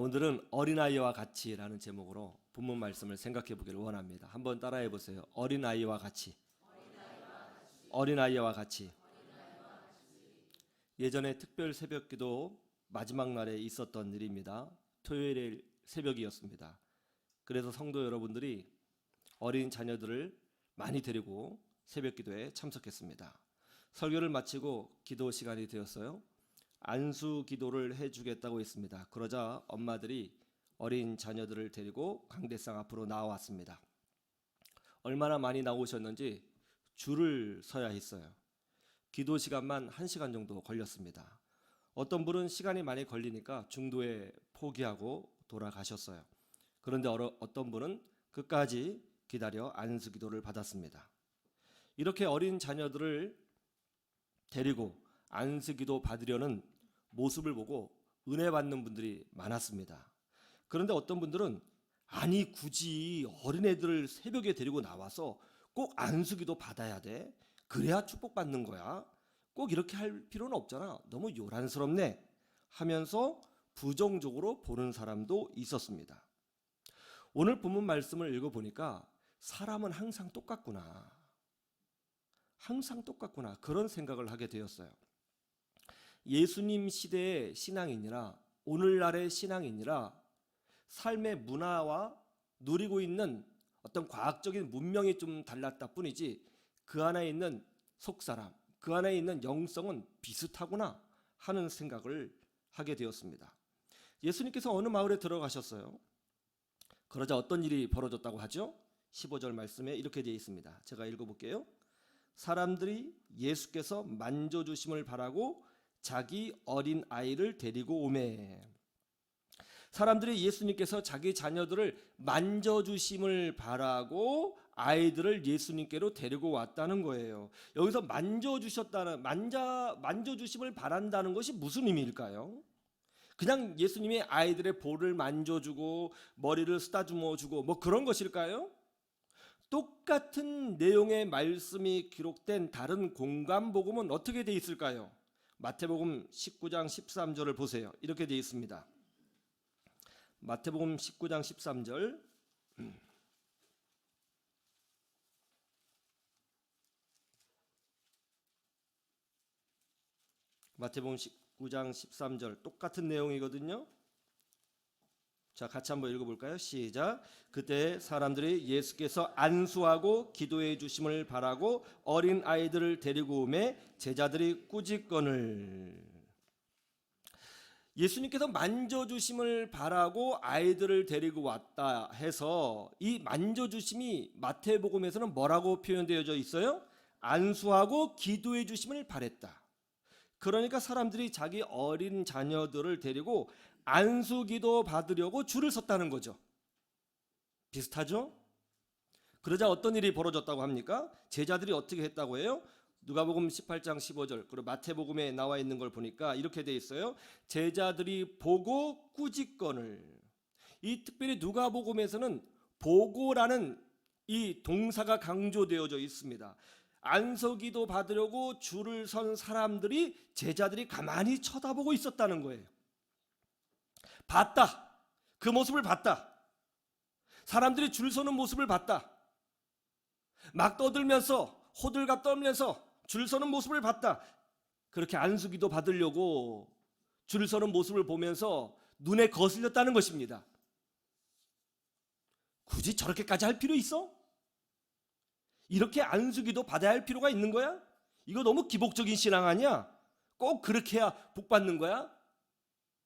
오늘은 어린아이와 같이라는 제목으로 본문 말씀을 생각해 보기를 원합니다. 한번 따라해 보세요. 어린아이와 같이. 어린아이와 같이. 예전에 특별 새벽기도 마지막 날에 있었던 일입니다. 토요일 새벽이었습니다. 그래서 성도 여러분들이 어린 자녀들을 많이 데리고 새벽기도에 참석했습니다. 설교를 마치고 기도 시간이 되었어요. 안수 기도를 해주겠다고 했습니다. 그러자 엄마들이 어린 자녀들을 데리고 강대상 앞으로 나왔습니다. 얼마나 많이 나오셨는지 줄을 서야 했어요. 기도 시간만 1시간 정도 걸렸습니다. 어떤 분은 시간이 많이 걸리니까 중도에 포기하고 돌아가셨어요. 그런데 어떤 분은 끝까지 기다려 안수 기도를 받았습니다. 이렇게 어린 자녀들을 데리고 안수 기도 받으려는 모습을 보고 은혜 받는 분들이 많았습니다. 그런데 어떤 분들은 아니 굳이 어린애들을 새벽에 데리고 나와서 꼭 안수 기도 받아야 돼? 그래야 축복받는 거야? 꼭 이렇게 할 필요는 없잖아. 너무 요란스럽네 하면서 부정적으로 보는 사람도 있었습니다. 오늘 본문 말씀을 읽어보니까 사람은 항상 똑같구나. 항상 똑같구나. 그런 생각을 하게 되었어요. 예수님 시대의 신앙인이라 오늘날의 신앙인이라 삶의 문화와 누리고 있는 어떤 과학적인 문명이 좀 달랐다 뿐이지 그 안에 있는 속사람, 그 안에 있는 영성은 비슷하구나 하는 생각을 하게 되었습니다. 예수님께서 어느 마을에 들어가셨어요. 그러자 어떤 일이 벌어졌다고 하죠? 15절 말씀에 이렇게 되어 있습니다. 제가 읽어볼게요. 사람들이 예수께서 만져주심을 바라고 자기 어린 아이를 데리고 오매. 사람들이 예수님께서 자기 자녀들을 만져주심을 바라고 아이들을 예수님께로 데리고 왔다는 거예요. 여기서 만져주심을 바란다는 것이 무슨 의미일까요? 그냥 예수님이 아이들의 볼을 만져주고 머리를 쓰다듬어주고 뭐 그런 것일까요? 똑같은 내용의 말씀이 기록된 다른 공간복음은 어떻게 돼 있을까요? 마태복음 19장 13절을 보세요. 이렇게 돼 있습니다. 마태복음 19장 13절. 마태복음 19장 13절 똑같은 내용이거든요. 자, 같이 한번 읽어볼까요? 시작. 그때 사람들이 예수께서 안수하고 기도해 주심을 바라고 어린 아이들을 데리고 오매 제자들이 꾸짖거늘. 예수님께서 만져주심을 바라고 아이들을 데리고 왔다 해서 이 만져주심이 마태복음에서는 뭐라고 표현되어져 있어요? 안수하고 기도해 주심을 바랬다. 그러니까 사람들이 자기 어린 자녀들을 데리고 안수기도 받으려고 줄을 섰다는 거죠. 비슷하죠? 그러자 어떤 일이 벌어졌다고 합니까? 제자들이 어떻게 했다고 해요? 누가복음 18장 15절 그리고 마태복음에 나와 있는 걸 보니까 이렇게 돼 있어요. 제자들이 보고 꾸짖거늘. 이 특별히 누가복음에서는 보고라는 이 동사가 강조되어져 있습니다. 안수기도 받으려고 줄을 선 사람들이 제자들이 가만히 쳐다보고 있었다는 거예요. 봤다. 그 모습을 봤다. 사람들이 줄 서는 모습을 봤다. 막 떠들면서 호들갑 떨면서 줄 서는 모습을 봤다. 그렇게 안수기도 받으려고 줄 서는 모습을 보면서 눈에 거슬렸다는 것입니다. 굳이 저렇게까지 할 필요 있어? 이렇게 안수기도 받아야 할 필요가 있는 거야? 이거 너무 기복적인 신앙 아니야? 꼭 그렇게 해야 복 받는 거야?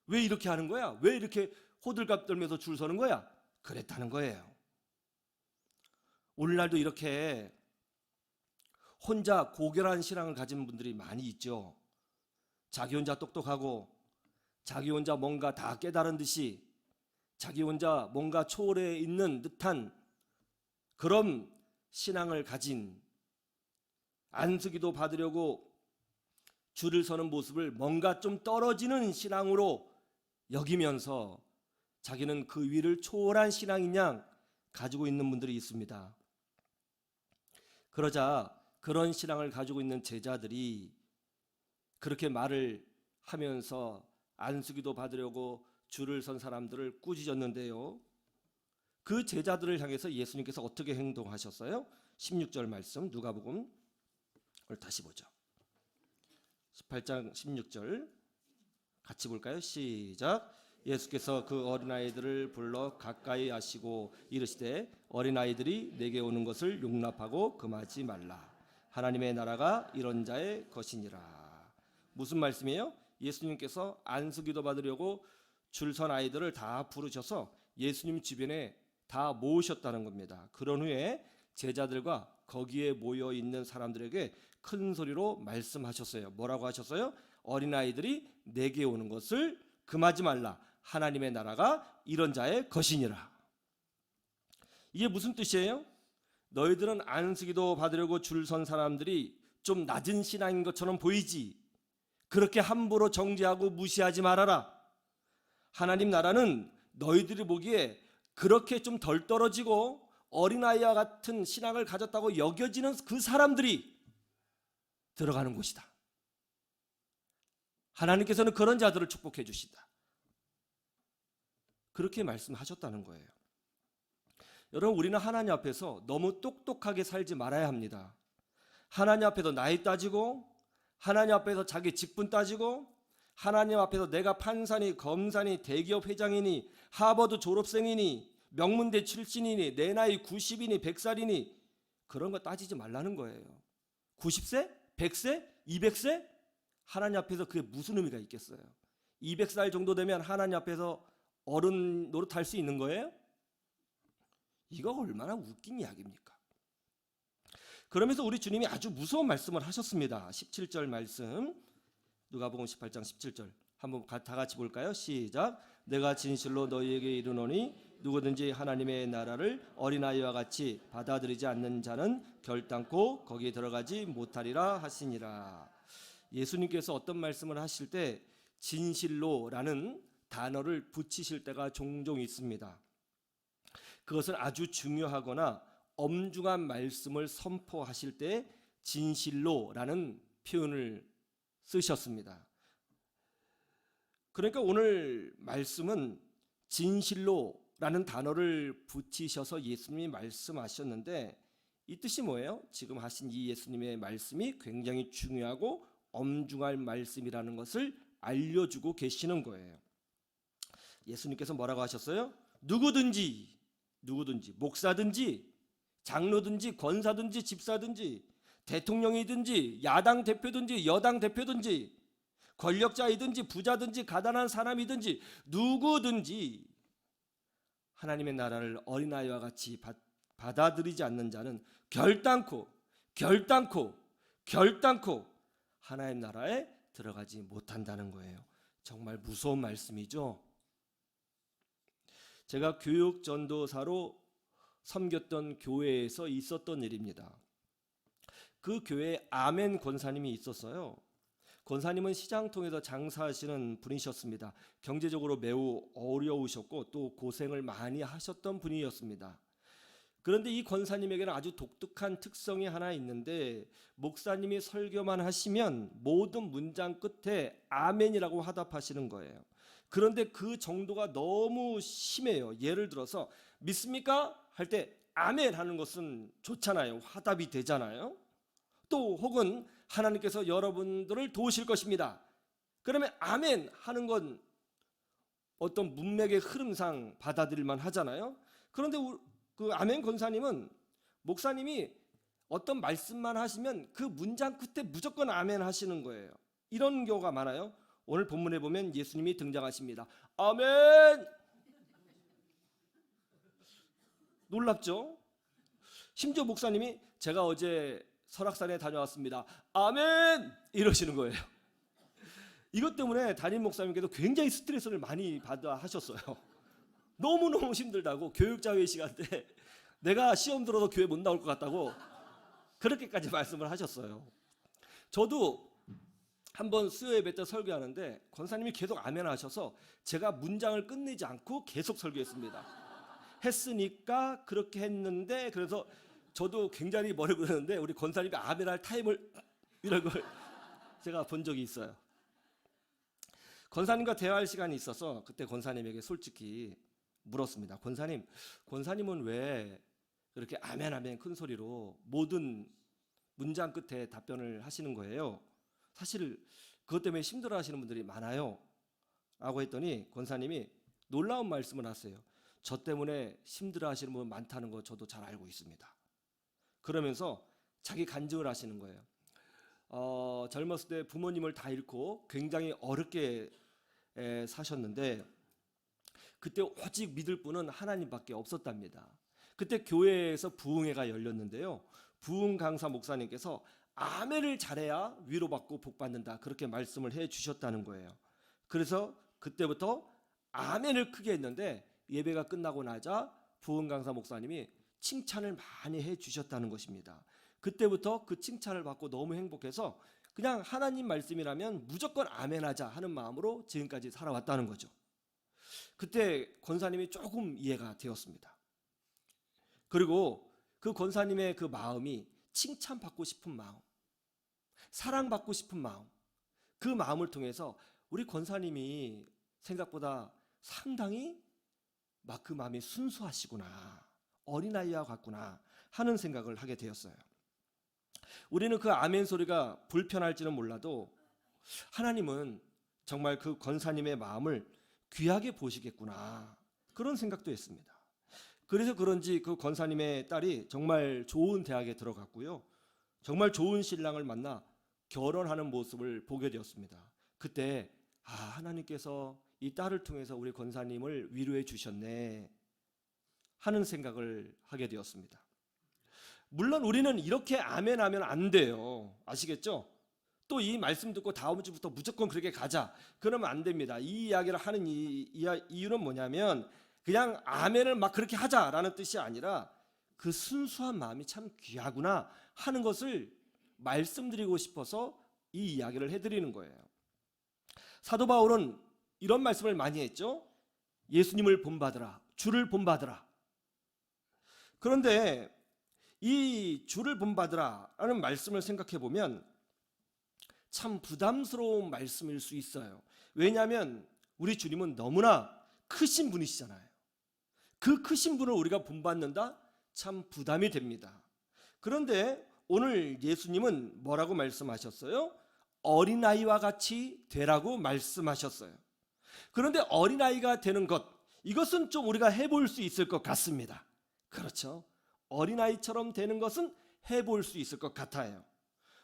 왜 이렇게 하는 거야? 왜 이렇게 호들갑 떨면서 줄 서는 거야? 그랬다는 거예요. 오늘날도 이렇게 혼자 고결한 신앙을 가진 분들이 많이 있죠. 자기 혼자 똑똑하고 자기 혼자 뭔가 다 깨달은 듯이 자기 혼자 뭔가 초월해 있는 듯한 그런 신앙을 가진 안수기도 받으려고 줄을 서는 모습을 뭔가 좀 떨어지는 신앙으로 여기면서 자기는 그 위를 초월한 신앙인 양 가지고 있는 분들이 있습니다. 그러자 그런 신앙을 가지고 있는 제자들이 그렇게 말을 하면서 안수기도 받으려고 줄을 선 사람들을 꾸짖었는데요. 그 제자들을 향해서 예수님께서 어떻게 행동하셨어요? 16절 말씀 누가복음 다시 보죠. 18장 16절 같이 볼까요? 시작. 예수께서 그 어린아이들을 불러 가까이 하시고 이르시되 어린아이들이 내게 오는 것을 용납하고 금하지 말라. 하나님의 나라가 이런 자의 것이니라. 무슨 말씀이에요? 예수님께서 안수기도 받으려고 줄선 아이들을 다 부르셔서 예수님 주변에 다 모으셨다는 겁니다. 그런 후에 제자들과 거기에 모여 있는 사람들에게 큰 소리로 말씀하셨어요. 뭐라고 하셨어요? 어린아이들이 내게 오는 것을 금하지 말라. 하나님의 나라가 이런 자의 것이니라. 이게 무슨 뜻이에요? 너희들은 안수기도 받으려고 줄 선 사람들이 좀 낮은 신앙인 것처럼 보이지. 그렇게 함부로 정죄하고 무시하지 말아라. 하나님 나라는 너희들이 보기에 그렇게 좀 덜 떨어지고 어린아이와 같은 신앙을 가졌다고 여겨지는 그 사람들이 들어가는 곳이다. 하나님께서는 그런 자들을 축복해 주신다. 그렇게 말씀하셨다는 거예요. 여러분, 우리는 하나님 앞에서 너무 똑똑하게 살지 말아야 합니다. 하나님 앞에서 나이 따지고, 하나님 앞에서 자기 직분 따지고, 하나님 앞에서 내가 판사니 검사니 대기업 회장이니 하버드 졸업생이니 명문대 출신이니 내 나이 90이니 100살이니 그런 거 따지지 말라는 거예요. 90세? 100세? 200세? 하나님 앞에서 그게 무슨 의미가 있겠어요? 200살 정도 되면 하나님 앞에서 어른 노릇할 수 있는 거예요? 이거 얼마나 웃긴 이야기입니까? 그러면서 우리 주님이 아주 무서운 말씀을 하셨습니다. 17절 말씀 누가복음 18장 17절 한번 다 같이 볼까요? 시작. 내가 진실로 너희에게 이르노니 누구든지 하나님의 나라를 어린아이와 같이 받아들이지 않는 자는 결단코 거기에 들어가지 못하리라 하시니라. 예수님께서 어떤 말씀을 하실 때 진실로라는 단어를 붙이실 때가 종종 있습니다. 그것은 아주 중요하거나 엄중한 말씀을 선포하실 때 진실로라는 표현을 쓰셨습니다. 그러니까 오늘 말씀은 진실로라는 단어를 붙이셔서 예수님이 말씀하셨는데 이 뜻이 뭐예요? 지금 하신 이 예수님의 말씀이 굉장히 중요하고 엄중할 말씀이라는 것을 알려주고 계시는 거예요. 예수님께서 뭐라고 하셨어요? 누구든지 목사든지 장로든지 권사든지 집사든지 대통령이든지 야당 대표든지 여당 대표든지 권력자이든지 부자든지 가난한 사람이든지 누구든지 하나님의 나라를 어린아이와 같이 받아들이지 않는 자는 결단코 하나님 나라에 들어가지 못한다는 거예요. 정말 무서운 말씀이죠. 제가 교육 전도사로 섬겼던 교회에서 있었던 일입니다. 그 교회에 아멘 권사님이 있었어요. 권사님은 시장통에서 장사하시는 분이셨습니다. 경제적으로 매우 어려우셨고 또 고생을 많이 하셨던 분이었습니다. 그런데 이 권사님에게는 아주 독특한 특성이 하나 있는데 목사님이 설교만 하시면 모든 문장 끝에 아멘이라고 화답하시는 거예요. 그런데 그 정도가 너무 심해요. 예를 들어서 믿습니까? 할 때 아멘 하는 것은 좋잖아요. 화답이 되잖아요. 또 혹은 하나님께서 여러분들을 도우실 것입니다. 그러면 아멘 하는 건 어떤 문맥의 흐름상 받아들일만 하잖아요. 그런데 그 아멘 권사님은 목사님이 어떤 말씀만 하시면 그 문장 끝에 무조건 아멘 하시는 거예요. 이런 경우가 많아요. 오늘 본문에 보면 예수님이 등장하십니다. 아멘! 놀랍죠? 심지어 목사님이 제가 어제 설악산에 다녀왔습니다. 아멘! 이러시는 거예요. 이것 때문에 담임 목사님께도 굉장히 스트레스를 많이 받아 하셨어요. 너무너무 힘들다고 교육자회 시간 때 내가 시험 들어도 교회 못 나올 것 같다고 그렇게까지 말씀을 하셨어요. 저도 한번 수요 예배 때 설교하는데 권사님이 계속 아멘 하셔서 제가 문장을 끝내지 않고 계속 설교했습니다. 했으니까 그렇게 했는데 그래서 저도 굉장히 뭐라고 그러는데 우리 권사님이 아멘할 타임을 이런 걸 제가 본 적이 있어요. 권사님과 대화할 시간이 있어서 그때 권사님에게 솔직히 물었습니다. 권사님은 왜 그렇게 아멘 아멘 큰 소리로 모든 문장 끝에 답변을 하시는 거예요? 사실 그것 때문에 힘들어하시는 분들이 많아요 라고 했더니 권사님이 놀라운 말씀을 하세요. 저 때문에 힘들어하시는 분 많다는 거 저도 잘 알고 있습니다. 그러면서 자기 간증을 하시는 거예요. 젊었을 때 부모님을 다 잃고 굉장히 어렵게 사셨는데 그때 오직 믿을 분은 하나님밖에 없었답니다. 그때 교회에서 부흥회가 열렸는데요. 부흥 강사 목사님께서 아멘을 잘해야 위로받고 복받는다 그렇게 말씀을 해 주셨다는 거예요. 그래서 그때부터 아멘을 크게 했는데 예배가 끝나고 나자 부흥 강사 목사님이 칭찬을 많이 해 주셨다는 것입니다. 그때부터 그 칭찬을 받고 너무 행복해서 그냥 하나님 말씀이라면 무조건 아멘하자 하는 마음으로 지금까지 살아왔다는 거죠. 그때 권사님이 조금 이해가 되었습니다. 그리고 그 권사님의 그 마음이 칭찬받고 싶은 마음, 사랑받고 싶은 마음, 그 마음을 통해서 우리 권사님이 생각보다 상당히 막 그 마음이 순수하시구나, 어린아이와 같구나 하는 생각을 하게 되었어요. 우리는 그 아멘 소리가 불편할지는 몰라도 하나님은 정말 그 권사님의 마음을 귀하게 보시겠구나 그런 생각도 했습니다. 그래서 그런지 그 권사님의 딸이 정말 좋은 대학에 들어갔고요. 정말 좋은 신랑을 만나 결혼하는 모습을 보게 되었습니다. 그때 하나님께서 이 딸을 통해서 우리 권사님을 위로해 주셨네 하는 생각을 하게 되었습니다. 물론 우리는 이렇게 아멘하면 안 돼요. 아시겠죠? 또 이 말씀 듣고 다음 주부터 무조건 그렇게 가자 그러면 안 됩니다. 이 이야기를 하는 이유는 뭐냐면 그냥 아멘을 막 그렇게 하자라는 뜻이 아니라 그 순수한 마음이 참 귀하구나 하는 것을 말씀드리고 싶어서 이 이야기를 해드리는 거예요. 사도 바울은 이런 말씀을 많이 했죠. 예수님을 본받으라, 주를 본받으라. 그런데 이 주를 본받으라라는 말씀을 생각해 보면 참 부담스러운 말씀일 수 있어요. 왜냐하면 우리 주님은 너무나 크신 분이시잖아요. 그 크신 분을 우리가 본받는다? 참 부담이 됩니다. 그런데 오늘 예수님은 뭐라고 말씀하셨어요? 어린아이와 같이 되라고 말씀하셨어요. 그런데 어린아이가 되는 것, 이것은 좀 우리가 해볼 수 있을 것 같습니다. 그렇죠? 어린아이처럼 되는 것은 해볼 수 있을 것 같아요.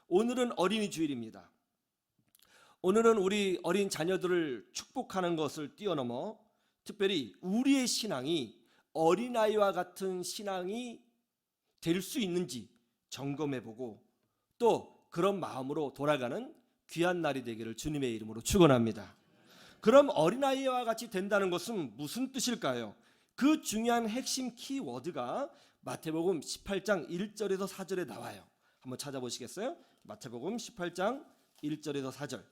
오늘은 어린이 주일입니다. 오늘은 우리 어린 자녀들을 축복하는 것을 뛰어넘어 특별히 우리의 신앙이 어린아이와 같은 신앙이 될 수 있는지 점검해보고 또 그런 마음으로 돌아가는 귀한 날이 되기를 주님의 이름으로 축원합니다. 그럼 어린아이와 같이 된다는 것은 무슨 뜻일까요? 그 중요한 핵심 키워드가 마태복음 18장 1절에서 4절에 나와요. 한번 찾아보시겠어요? 마태복음 18장 1절에서 4절.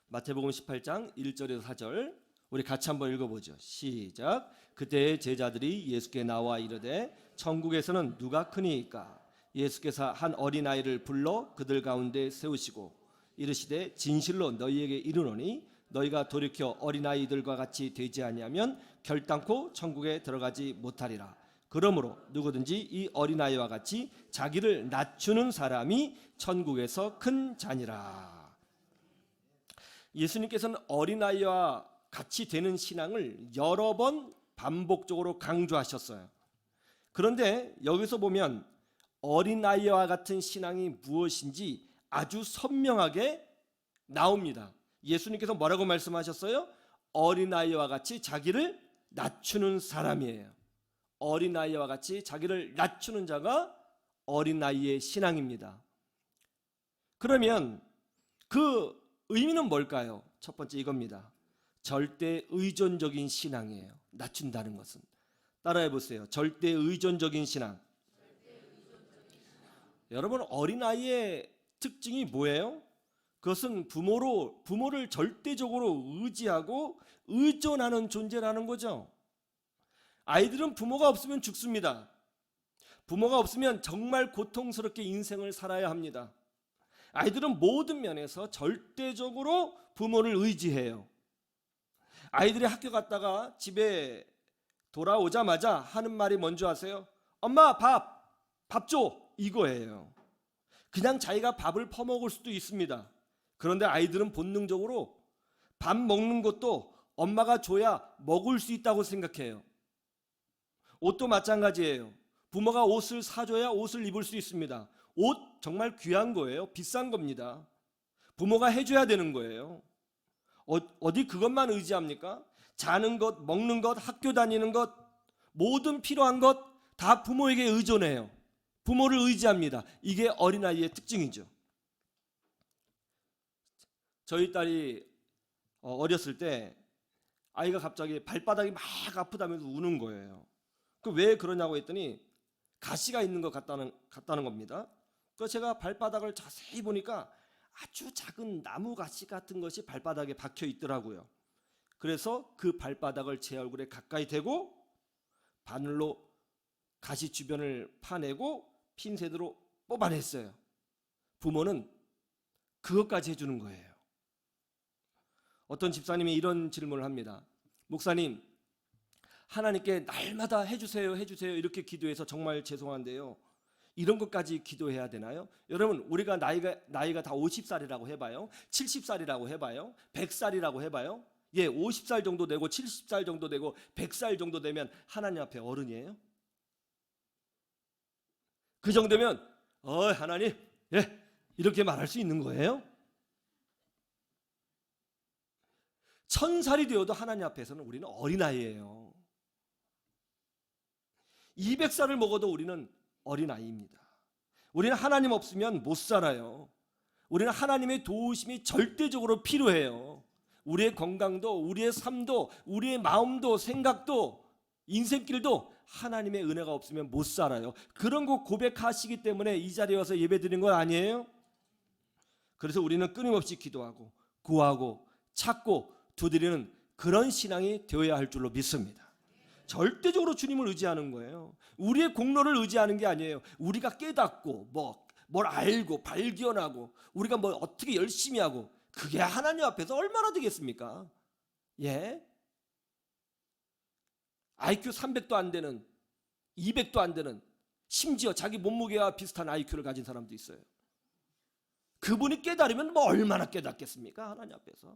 마태복음 18장 1절에서 4절 우리 같이 한번 읽어보죠. 시작. 그때 제자들이 예수께 나와 이르되 천국에서는 누가 크니이까? 예수께서 한 어린아이를 불러 그들 가운데 세우시고 이르시되 진실로 너희에게 이르노니 너희가 돌이켜 어린아이들과 같이 되지 아니하면 결단코 천국에 들어가지 못하리라. 그러므로 누구든지 이 어린아이와 같이 자기를 낮추는 사람이 천국에서 큰 자니라. 예수님께서는 어린아이와 같이 되는 신앙을 여러 번 반복적으로 강조하셨어요. 그런데 여기서 보면 어린아이와 같은 신앙이 무엇인지 아주 선명하게 나옵니다. 예수님께서 뭐라고 말씀하셨어요? 어린아이와 같이 자기를 낮추는 사람이에요. 어린아이와 같이 자기를 낮추는 자가 어린아이의 신앙입니다. 그러면 그 의미는 뭘까요? 첫 번째 이겁니다. 절대 의존적인 신앙이에요. 낮춘다는 것은. 따라해 보세요. 절대 의존적인 신앙. 여러분, 어린아이의 특징이 뭐예요? 그것은 부모를 절대적으로 의지하고 의존하는 존재라는 거죠. 아이들은 부모가 없으면 죽습니다. 부모가 없으면 정말 고통스럽게 인생을 살아야 합니다. 아이들은 모든 면에서 절대적으로 부모를 의지해요. 아이들이 학교 갔다가 집에 돌아오자마자 하는 말이 뭔지 아세요? 엄마 밥 줘, 이거예요. 그냥 자기가 밥을 퍼먹을 수도 있습니다. 그런데 아이들은 본능적으로 밥 먹는 것도 엄마가 줘야 먹을 수 있다고 생각해요. 옷도 마찬가지예요. 부모가 옷을 사줘야 옷을 입을 수 있습니다. 옷 정말 귀한 거예요. 비싼 겁니다. 부모가 해줘야 되는 거예요. 어디 그것만 의지합니까? 자는 것, 먹는 것, 학교 다니는 것, 모든 필요한 것 다 부모에게 의존해요. 부모를 의지합니다. 이게 어린아이의 특징이죠. 저희 딸이 어렸을 때 아이가 갑자기 발바닥이 막 아프다면서 우는 거예요. 그 왜 그러냐고 했더니 가시가 있는 것 같다는 겁니다. 그래서 제가 발바닥을 자세히 보니까 아주 작은 나무 가시 같은 것이 발바닥에 박혀 있더라고요. 그래서 그 발바닥을 제 얼굴에 가까이 대고 바늘로 가시 주변을 파내고 핀셋으로 뽑아냈어요. 부모는 그것까지 해주는 거예요. 어떤 집사님이 이런 질문을 합니다. 목사님, 하나님께 날마다 해주세요 이렇게 기도해서 정말 죄송한데요, 이런 것까지 기도해야 되나요? 여러분, 우리가 나이가 다 50살이라고 해봐요, 70살이라고 해봐요, 100살이라고 해봐요. 50살 정도 되고 70살 정도 되고 100살 정도 되면 하나님 앞에 어른이에요? 그 정도면 하나님, 이렇게 말할 수 있는 거예요? 1000살이 되어도 하나님 앞에서는 우리는 어린아이예요. 200살을 먹어도 우리는 어린아이입니다. 우리는 하나님 없으면 못 살아요. 우리는 하나님의 도우심이 절대적으로 필요해요. 우리의 건강도, 우리의 삶도, 우리의 마음도, 생각도, 인생길도 하나님의 은혜가 없으면 못 살아요. 그런 거 고백하시기 때문에 이 자리에 와서 예배드린 건 아니에요? 그래서 우리는 끊임없이 기도하고 구하고 찾고 두드리는 그런 신앙이 되어야 할 줄로 믿습니다. 절대적으로 주님을 의지하는 거예요. 우리의 공로를 의지하는 게 아니에요. 우리가 깨닫고 뭘 알고 발견하고 우리가 뭐 어떻게 열심히 하고, 그게 하나님 앞에서 얼마나 되겠습니까? IQ 300도 안 되는, 200도 안 되는, 심지어 자기 몸무게와 비슷한 IQ를 가진 사람도 있어요. 그분이 깨달으면 뭐 얼마나 깨닫겠습니까? 하나님 앞에서.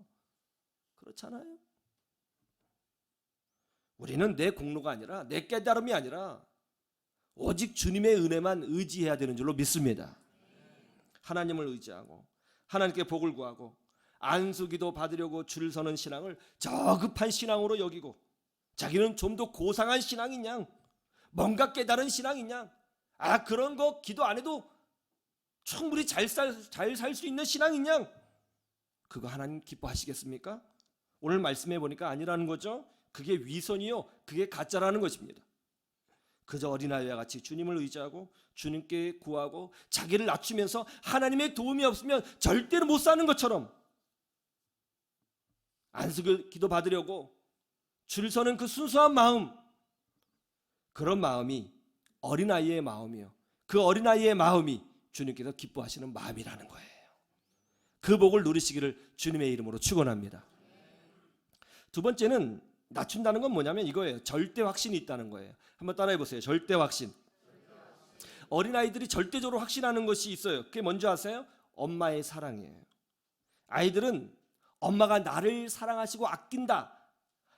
그렇잖아요. 우리는 내 공로가 아니라, 내 깨달음이 아니라 오직 주님의 은혜만 의지해야 되는 줄로 믿습니다. 하나님을 의지하고 하나님께 복을 구하고 안수기도 받으려고 줄 서는 신앙을 저급한 신앙으로 여기고, 자기는 좀 더 고상한 신앙이냐, 뭔가 깨달은 신앙이냐, 그런 거 기도 안 해도 충분히 잘 살 수 있는 신앙이냐, 그거 하나님 기뻐하시겠습니까? 오늘 말씀해 보니까 아니라는 거죠. 그게 위선이요, 그게 가짜라는 것입니다. 그저 어린아이와 같이 주님을 의지하고 주님께 구하고 자기를 낮추면서 하나님의 도움이 없으면 절대로 못 사는 것처럼, 안수기도 받으려고 줄 서는 그 순수한 마음, 그런 마음이 어린아이의 마음이요, 그 어린아이의 마음이 주님께서 기뻐하시는 마음이라는 거예요. 그 복을 누리시기를 주님의 이름으로 축원합니다. 두 번째는 낮춘다는 건 뭐냐면 이거예요. 절대 확신이 있다는 거예요. 한번 따라해 보세요. 절대 확신. 어린아이들이 절대적으로 확신하는 것이 있어요. 그게 뭔지 아세요? 엄마의 사랑이에요. 아이들은 엄마가 나를 사랑하시고 아낀다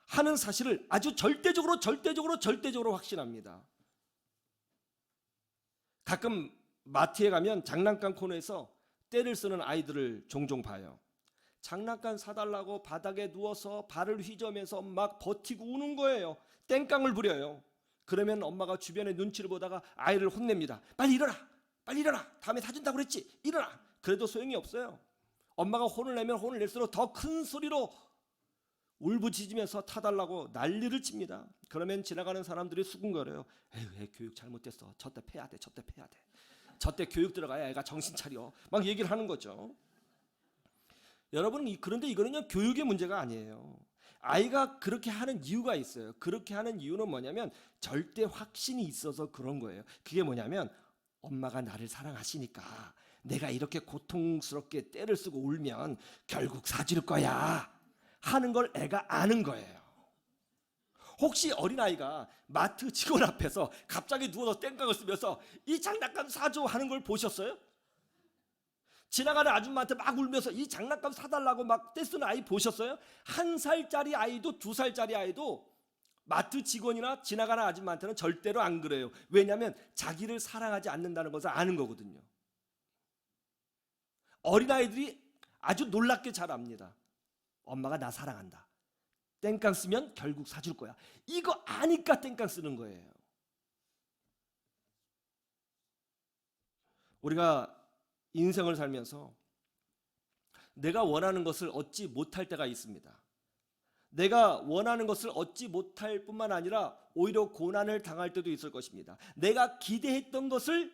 하는 사실을 아주 절대적으로 확신합니다. 가끔 마트에 가면 장난감 코너에서 떼를 쓰는 아이들을 종종 봐요. 장난감 사달라고 바닥에 누워서 발을 휘저으면서 막 버티고 우는 거예요. 땡깡을 부려요. 그러면 엄마가 주변에 눈치를 보다가 아이를 혼냅니다. 빨리 일어나, 다음에 사준다고 그랬지, 일어나. 그래도 소용이 없어요. 엄마가 혼을 내면 혼을 낼수록 더 큰 소리로 울부짖으면서 타달라고 난리를 칩니다. 그러면 지나가는 사람들이 수군거려요. 애 교육 잘못됐어, 저때 패야 돼. 저때 교육 들어가야 애가 정신 차려, 막 얘기를 하는 거죠. 여러분, 그런데 이거는요 교육의 문제가 아니에요. 아이가 그렇게 하는 이유가 있어요. 그렇게 하는 이유는 뭐냐면 절대 확신이 있어서 그런 거예요. 그게 뭐냐면 엄마가 나를 사랑하시니까 내가 이렇게 고통스럽게 떼를 쓰고 울면 결국 사줄 거야 하는 걸 애가 아는 거예요. 혹시 어린아이가 마트 직원 앞에서 갑자기 누워서 땡깡을 쓰면서 이 장난감 사줘 하는 걸 보셨어요? 지나가는 아줌마한테 막 울면서 이 장난감 사달라고 막 떼쓰는 아이 보셨어요? 1살짜리 아이도 2살짜리 아이도 마트 직원이나 지나가는 아줌마한테는 절대로 안 그래요. 왜냐하면 자기를 사랑하지 않는다는 것을 아는 거거든요. 어린아이들이 아주 놀랍게 잘 압니다. 엄마가 나 사랑한다. 땡깡 쓰면 결국 사줄 거야. 이거 아니까 땡깡 쓰는 거예요. 우리가 인생을 살면서 내가 원하는 것을 얻지 못할 때가 있습니다. 내가 원하는 것을 얻지 못할 뿐만 아니라 오히려 고난을 당할 때도 있을 것입니다. 내가 기대했던 것을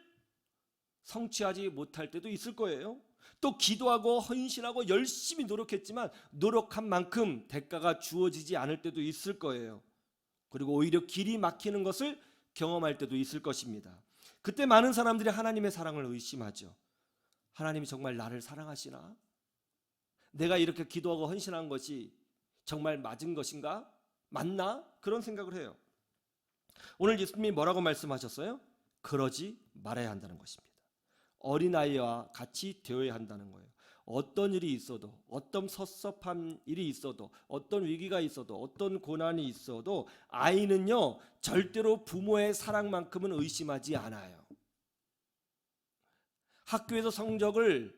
성취하지 못할 때도 있을 거예요. 또 기도하고 헌신하고 열심히 노력했지만 노력한 만큼 대가가 주어지지 않을 때도 있을 거예요. 그리고 오히려 길이 막히는 것을 경험할 때도 있을 것입니다. 그때 많은 사람들이 하나님의 사랑을 의심하죠. 하나님이 정말 나를 사랑하시나? 내가 이렇게 기도하고 헌신한 것이 정말 맞은 것인가? 맞나? 그런 생각을 해요. 오늘 예수님이 뭐라고 말씀하셨어요? 그러지 말아야 한다는 것입니다. 어린아이와 같이 되어야 한다는 거예요. 어떤 일이 있어도, 어떤 섭섭한 일이 있어도, 어떤 위기가 있어도, 어떤 고난이 있어도 아이는요 절대로 부모의 사랑만큼은 의심하지 않아요. 학교에서 성적을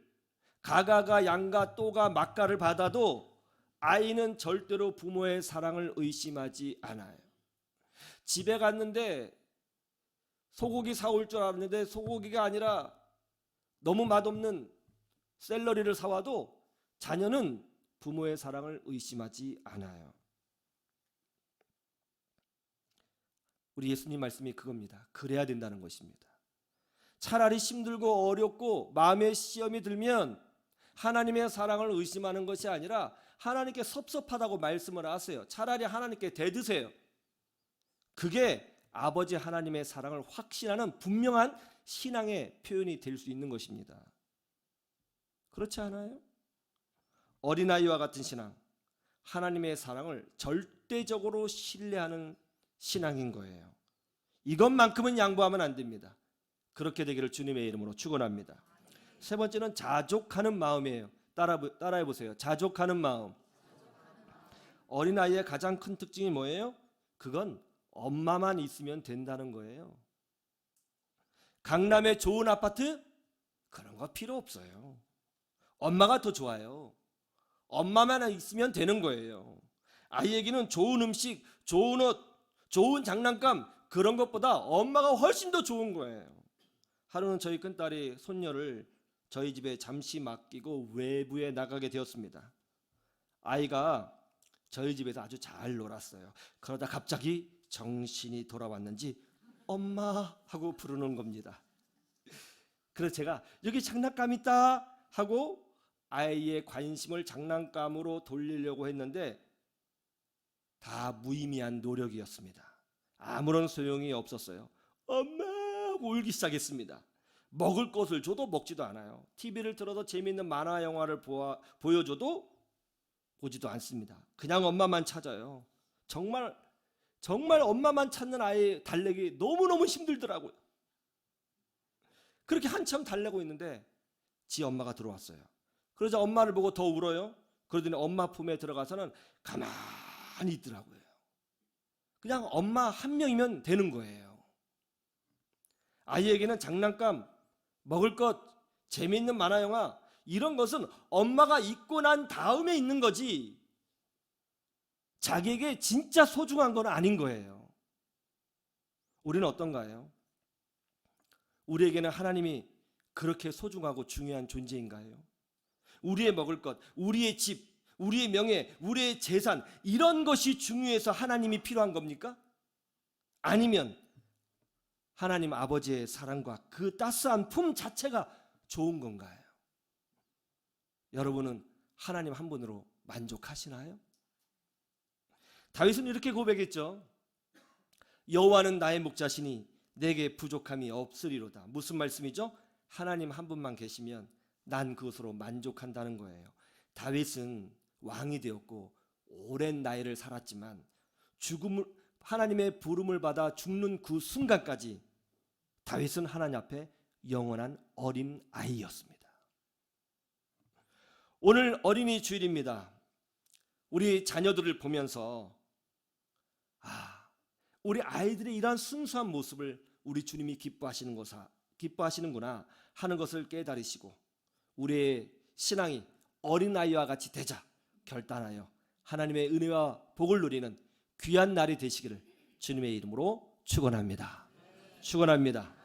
가가가 양가 또가 막가를 받아도 아이는 절대로 부모의 사랑을 의심하지 않아요. 집에 갔는데 소고기 사올 줄 알았는데 소고기가 아니라 너무 맛없는 샐러리를 사와도 자녀는 부모의 사랑을 의심하지 않아요. 우리 예수님 말씀이 그겁니다. 그래야 된다는 것입니다. 차라리 힘들고 어렵고 마음의 시험이 들면 하나님의 사랑을 의심하는 것이 아니라 하나님께 섭섭하다고 말씀을 하세요. 차라리 하나님께 대드세요. 그게 아버지 하나님의 사랑을 확신하는 분명한 신앙의 표현이 될 수 있는 것입니다. 그렇지 않아요? 어린아이와 같은 신앙, 하나님의 사랑을 절대적으로 신뢰하는 신앙인 거예요. 이것만큼은 양보하면 안 됩니다. 그렇게 되기를 주님의 이름으로 축원합니다. 세 번째는 자족하는 마음이에요. 따라해 보세요. 자족하는 마음. 어린아이의 가장 큰 특징이 뭐예요? 그건 엄마만 있으면 된다는 거예요. 강남의 좋은 아파트? 그런 거 필요 없어요. 엄마가 더 좋아요. 엄마만 있으면 되는 거예요. 아이에게는 좋은 음식, 좋은 옷, 좋은 장난감 그런 것보다 엄마가 훨씬 더 좋은 거예요. 하루는 저희 큰딸이 손녀를 저희 집에 잠시 맡기고 외부에 나가게 되었습니다. 아이가 저희 집에서 아주 잘 놀았어요. 그러다 갑자기 정신이 돌아왔는지 엄마 하고 부르는 겁니다. 그래서 제가 여기 장난감 있다 하고 아이의 관심을 장난감으로 돌리려고 했는데 다 무의미한 노력이었습니다. 아무런 소용이 없었어요. 엄마 하고 울기 시작했습니다. 먹을 것을 줘도 먹지도 않아요. TV를 틀어서 재미있는 만화 영화를 보여줘도 보지도 않습니다. 그냥 엄마만 찾아요. 정말 엄마만 찾는 아이 달래기 너무너무 힘들더라고요. 그렇게 한참 달래고 있는데 지 엄마가 들어왔어요. 그러자 엄마를 보고 더 울어요. 그러더니 엄마 품에 들어가서는 가만히 있더라고요. 그냥 엄마 한 명이면 되는 거예요. 아이에게는 장난감, 먹을 것, 재미있는 만화 영화 이런 것은 엄마가 있고 난 다음에 있는 거지 자기에게 진짜 소중한 건 아닌 거예요. 우리는 어떤가요? 우리에게는 하나님이 그렇게 소중하고 중요한 존재인가요? 우리의 먹을 것, 우리의 집, 우리의 명예, 우리의 재산 이런 것이 중요해서 하나님이 필요한 겁니까? 아니면 하나님 아버지의 사랑과 그 따스한 품 자체가 좋은 건가요? 여러분은 하나님 한 분으로 만족하시나요? 다윗은 이렇게 고백했죠. 여호와는 나의 목자시니 내게 부족함이 없으리로다. 무슨 말씀이죠? 하나님 한 분만 계시면 난 그것으로 만족한다는 거예요. 다윗은 왕이 되었고 오랜 나이를 살았지만 하나님의 부름을 받아 죽는 그 순간까지 다윗은 하나님 앞에 영원한 어린 아이였습니다. 오늘 어린이 주일입니다. 우리 자녀들을 보면서 우리 아이들의 이러한 순수한 모습을 우리 주님이 기뻐하시는구나 하는 것을 깨달으시고 우리의 신앙이 어린아이와 같이 되자 결단하여 하나님의 은혜와 복을 누리는 귀한 날이 되시기를 주님의 이름으로 축원합니다. 축원합니다.